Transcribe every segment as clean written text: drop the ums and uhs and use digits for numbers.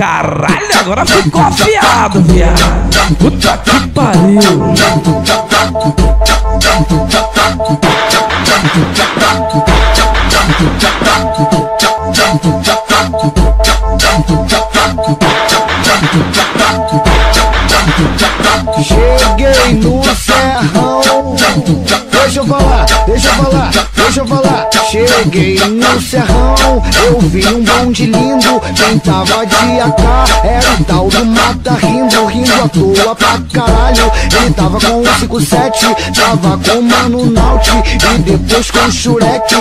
Caralho, agora ficou afiado, viado. Puta que pariu. Cheguei no serrão. Deixa eu falar. Cheguei no serrão, eu vi um bonde lindo. Quem tava de AK era o tal do Mata rindo à toa pra caralho. Ele tava com o 57, tava com o Mano Naut e depois com o Shurek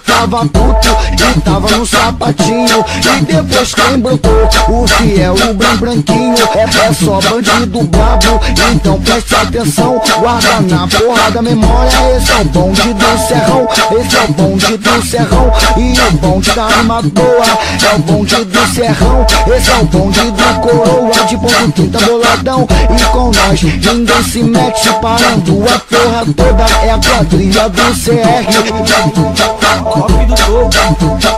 tava puto e tava no sapatinho. E depois quem brotou, o fiel, o branquinho. É só bandido brabo, então preste atenção. Guarda na porra da memória, esse é o bonde do serrão. Esse é o bonde do serrão e o bonde da rima boa. É o bonde do serrão, esse é o bonde do coroa. De ponto 30 boladão e com nós ninguém se mete. Parando a porra toda, é a quadrilha do CR. Top do topo.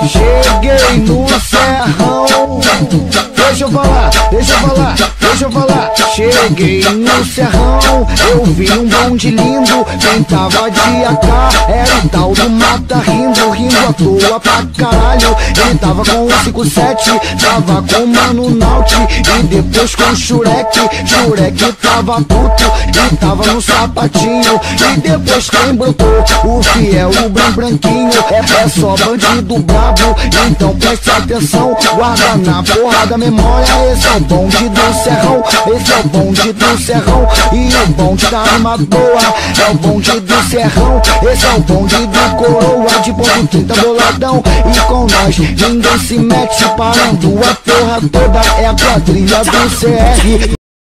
Cheguei no serrão. Deixa eu falar. Cheguei no serrão, eu vi um bonde lindo. Quem tava de AK era o tal do Mata rindo à toa pra caralho. Ele tava com o 57, tava com o Mano Naut e depois com o Shurek tava puto e tava no sapatinho. E depois quem brotou, o fiel, o branquinho. É só bandido brabo, então preste atenção. Guarda na porra da memória, esse é o bonde do serrão. Esse é o bonde do serrão e o bonde da rima boa. É o bonde do serrão, esse é o bonde do coroa. De ponto 30 boladão e com nós ninguém se mete. Parando a porra toda, é a quadrilha do CR.